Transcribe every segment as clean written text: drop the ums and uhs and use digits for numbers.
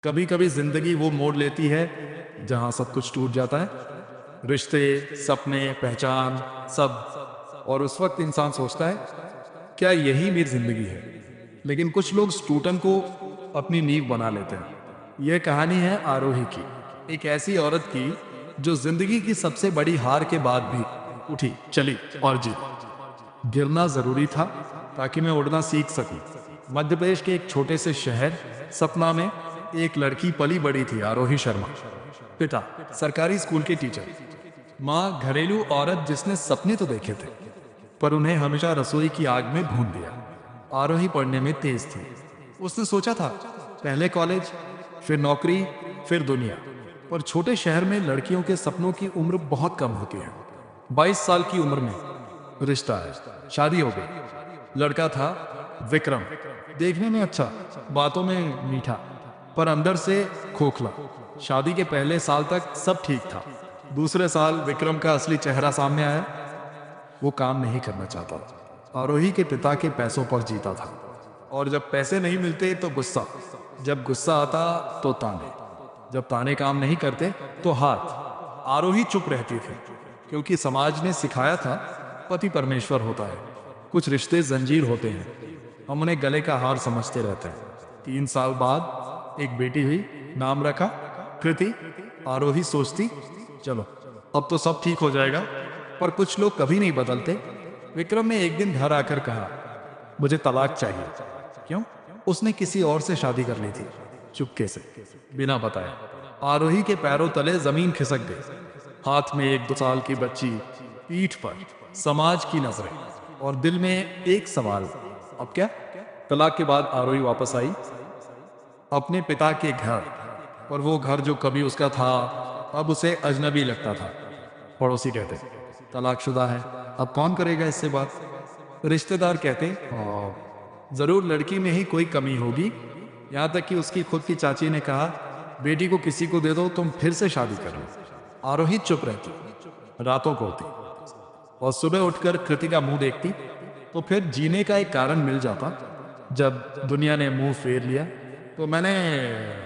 कभी कभी जिंदगी वो मोड़ लेती है जहां सब कुछ टूट जाता है। रिश्ते, सपने, पहचान, सब। और उस वक्त इंसान सोचता है, क्या यही मेरी जिंदगी है? लेकिन कुछ लोग उस टूटन को अपनी नींव बना लेते हैं। यह कहानी है आरोही की, एक ऐसी औरत की जो जिंदगी की सबसे बड़ी हार के बाद भी उठी, चली और जी। गिरना जरूरी था ताकि मैं उड़ना सीख सकूं। मध्य प्रदेश के एक छोटे से शहर सतना में एक लड़की पली बड़ी थी, आरोही शर्मा। पिता सरकारी स्कूल के टीचर, माँ घरेलू औरत जिसने सपने तो देखे थे पर उन्हें हमेशा रसोई की आग में भून दिया। आरोही पढ़ने में तेज थी। उसने सोचा था, पहले कॉलेज, फिर नौकरी, फिर दुनिया। पर छोटे शहर में लड़कियों के सपनों की उम्र बहुत कम होती है। 22 साल की उम्र में रिश्ता है, शादी हो गई। लड़का था विक्रम, देखने में अच्छा, बातों में मीठा, पर अंदर से खोखला। शादी के पहले साल तक सब ठीक था। दूसरे साल विक्रम का असली चेहरा सामने आया। वो काम नहीं करना चाहता था। आरोही के पिता के पैसों पर जीता था, और जब पैसे नहीं मिलते तो गुस्सा, जब गुस्सा आता तो ताने, जब ताने काम नहीं करते तो हाथ। आरोही चुप रहती थी क्योंकि समाज ने सिखाया था पति परमेश्वर होता है, कुछ रिश्ते जंजीर होते हैं, हम उन्हें गले का हार समझते रहते हैं। 3 साल बाद एक बेटी हुई, नाम रखा कृति। आरोही सोचती, चलो अब तो सब ठीक हो जाएगा। पर कुछ लोग कभी नहीं बदलते। विक्रम ने एक दिन घर आकर कहा, मुझे तलाक चाहिए। क्यों? उसने किसी और से शादी कर ली थी, चुपके से, बिना बताए। आरोही के पैरों तले जमीन खिसक गई। हाथ में एक 2 साल की बच्ची, पीठ पर समाज की नजरें, और दिल में एक सवाल, अब क्या? तलाक के बाद आरोही वापस आई अपने पिता के घर, और वो घर जो कभी उसका था अब उसे अजनबी लगता था। पड़ोसी कहते, तलाकशुदा है, अब कौन करेगा इससे बात? रिश्तेदार कहते, जरूर लड़की में ही कोई कमी होगी। यहाँ तक कि उसकी खुद की चाची ने कहा, बेटी को किसी को दे दो, तुम फिर से शादी कर लो। आरोही चुप रहती, रातों को होती, और सुबह उठकर कृति का मुंह देखती तो फिर जीने का एक कारण मिल जाता। जब दुनिया ने मुंह फेर लिया तो मैंने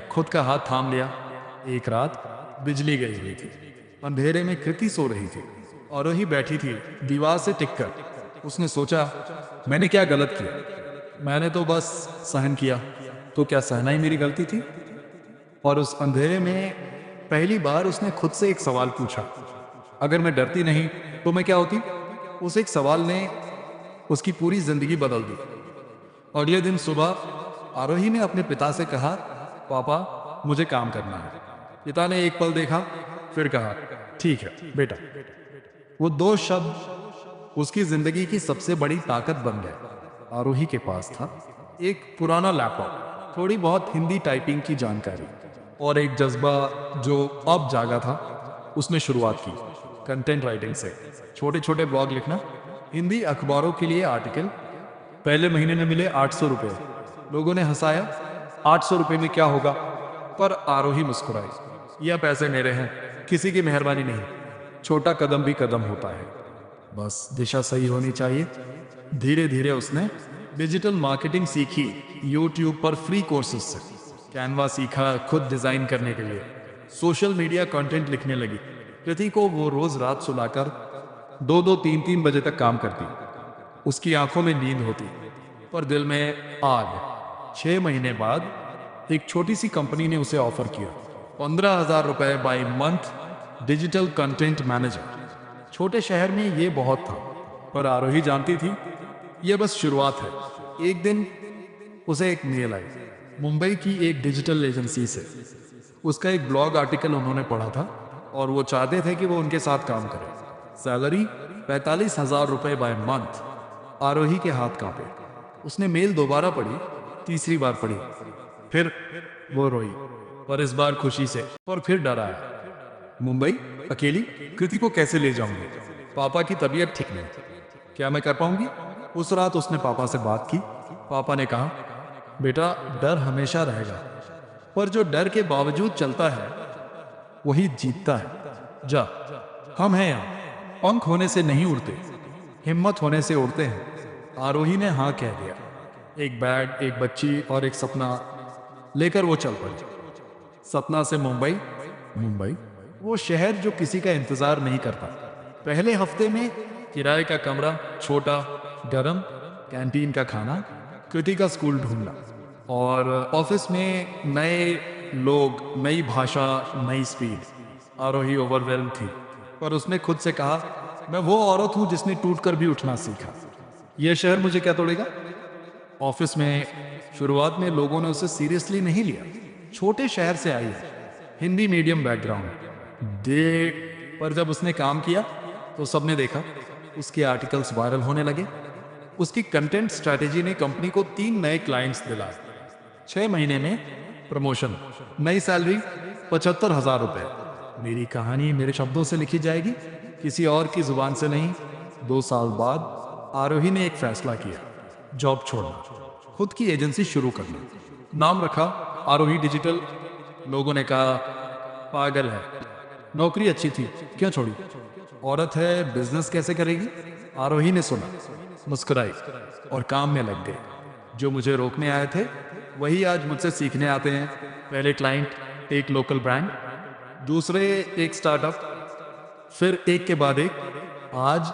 खुद का हाथ थाम लिया। एक रात बिजली गई हुई थी, अंधेरे में कृति सो रही थी और वही बैठी थी दीवार से टिककर। उसने सोचा, मैंने क्या गलत किया? मैंने तो बस सहन किया। तो क्या सहना ही मेरी गलती थी? और उस अंधेरे में पहली बार उसने खुद से एक सवाल पूछा, अगर मैं डरती नहीं तो मैं क्या होती? उस एक सवाल ने उसकी पूरी जिंदगी बदल दी। और यह दिन सुबह आरोही ने अपने पिता से कहा, पापा मुझे काम करना है। पिता ने एक पल देखा, फिर कहा, ठीक है बेटा। वो 2 शब्द उसकी जिंदगी की सबसे बड़ी ताकत बन गए। आरोही के पास था एक पुराना लैपटॉप, थोड़ी बहुत हिंदी टाइपिंग की जानकारी, और एक जज्बा जो अब जागा था। उसने शुरुआत की कंटेंट राइटिंग से, छोटे छोटे ब्लॉग लिखना, हिंदी अखबारों के लिए आर्टिकल। पहले महीने में मिले 800 रुपए। लोगों ने हंसाया, 800 रुपए में क्या होगा? पर आरोही मुस्कुराई, यह पैसे मेरे हैं, किसी की मेहरबानी नहीं। छोटा कदम भी कदम होता है, बस दिशा सही होनी चाहिए। धीरे धीरे उसने डिजिटल मार्केटिंग सीखी, यूट्यूब पर फ्री कोर्सेज से। कैनवा सीखा खुद डिजाइन करने के लिए। सोशल मीडिया कंटेंट लिखने लगी। कृति को वो रोज रात सुलाकर 2-2, 3-3 बजे तक काम करती। उसकी आंखों में नींद होती पर दिल में आग। 6 महीने बाद एक छोटी सी कंपनी ने उसे ऑफर किया, 15,000 रुपए by month, digital content manager. छोटे शहर में ये बहुत था, पर आरोही जानती थी यह बस शुरुआत है। एक दिन उसे एक मेल आई, मुंबई की एक डिजिटल एजेंसी से। उसका एक ब्लॉग आर्टिकल उन्होंने पढ़ा था और वो चाहते थे कि वो उनके साथ काम करे। सैलरी 45,000 रुपए बाय मंथ। आरोही के हाथ कांपे। उसने मेल दोबारा पढ़ी, तीसरी बार पढ़ी, फिर वो रोई, पर इस बार खुशी से। पर फिर डर आया, मुंबई अकेली, कृति को कैसे ले जाऊंगी? पापा की तबीयत ठीक नहीं, क्या मैं कर पाऊंगी? उस रात उसने पापा से बात की। पापा ने कहा, बेटा डर हमेशा रहेगा, पर जो डर के बावजूद चलता है वही जीतता है। जा, हम हैं यहाँ। पंख होने से नहीं उड़ते, हिम्मत होने से उड़ते हैं। आरोही ने हाँ कह दिया। एक बैग, एक बच्ची और एक सपना लेकर वो चल पड़ी। सतना से मुंबई, मुंबई वो शहर जो किसी का इंतजार नहीं करता। पहले हफ्ते में किराए का कमरा, छोटा, गरम, कैंटीन का खाना, कृति का स्कूल ढूंढना, और ऑफिस में नए लोग, नई भाषा, नई स्पीड। आरोही ओवरवेल्म थी, पर उसने खुद से कहा, मैं वो औरत हूं जिसने टूटकर भी उठना सीखा। यह शहर मुझे क्या तोड़ेगा। ऑफिस में शुरुआत में लोगों ने उसे सीरियसली नहीं लिया। छोटे शहर से आई है, हिंदी मीडियम बैकग्राउंड दे, पर जब उसने काम किया तो सबने देखा। उसके आर्टिकल्स वायरल होने लगे। उसकी कंटेंट स्ट्रैटेजी ने कंपनी को 3 नए क्लाइंट्स दिलाए। 6 महीने में प्रमोशन, नई सैलरी 75,000 रुपए। मेरी कहानी मेरे शब्दों से लिखी जाएगी, किसी और की जुबान से नहीं। 2 साल बाद आरोही ने एक फैसला किया, जॉब छोड़ना, खुद की एजेंसी शुरू करना। नाम रखा आरोही डिजिटल। लोगों ने कहा पागल है, नौकरी अच्छी थी, क्यों छोड़ी। औरत है, बिजनेस कैसे करेगी। आरोही ने सुना, मुस्कुराई और काम में लग गए। जो मुझे रोकने आए थे वही आज मुझसे सीखने आते हैं। पहले क्लाइंट एक लोकल ब्रांड, दूसरे एक स्टार्टअप, फिर एक के बाद एक। आज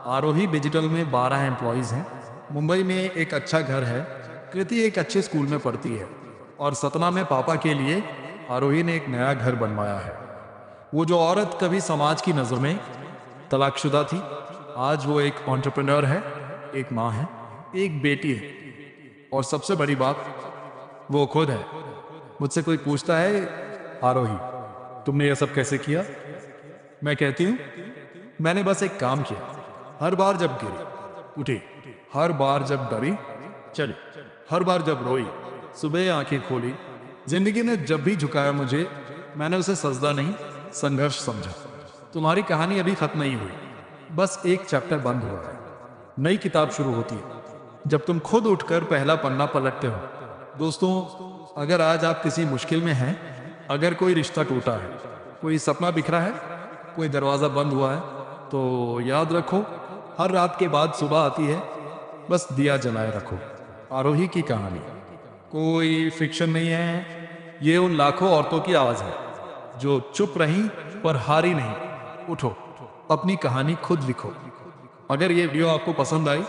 आरोही डिजिटल में 12 एम्प्लॉयज हैं। मुंबई में एक अच्छा घर है, कृति एक अच्छे स्कूल में पढ़ती है, और सतना में पापा के लिए आरोही ने एक नया घर बनवाया है। वो जो औरत कभी समाज की नज़र में तलाकशुदा थी, आज वो एक एंटरप्रेन्योर है, एक माँ है, एक बेटी है, और सबसे बड़ी बात, वो खुद है। मुझसे कोई पूछता है, आरोही तुमने ये सब कैसे किया। मैं कहती हूँ, मैंने बस एक काम किया। हर बार जब गिरी उठी, हर बार जब डरी चली, हर बार जब रोई सुबह आंखें खोली। जिंदगी ने जब भी झुकाया मुझे, मैंने उसे सजदा नहीं, संघर्ष समझा। तुम्हारी कहानी अभी खत्म नहीं हुई, बस एक चैप्टर बंद हुआ है। नई किताब शुरू होती है जब तुम खुद उठकर पहला पन्ना पलटते हो। दोस्तों, अगर आज आप किसी मुश्किल में हैं, अगर कोई रिश्ता टूटा है, कोई सपना बिखरा है, कोई दरवाजा बंद हुआ है, तो याद रखो, हर रात के बाद सुबह आती है, बस दिया जलाए रखो। आरोही की कहानी कोई फिक्शन नहीं है, ये उन लाखों औरतों की आवाज है जो चुप रही पर हारी नहीं। उठो, अपनी कहानी खुद लिखो। अगर ये वीडियो आपको पसंद आई,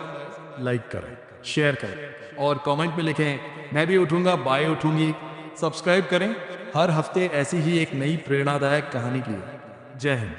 लाइक करें, शेयर करें और कमेंट में लिखें, मैं भी उठूंगा, बाय उठूंगी। सब्सक्राइब करें हर हफ्ते ऐसी ही एक नई प्रेरणादायक कहानी के लिए। जय हिंद।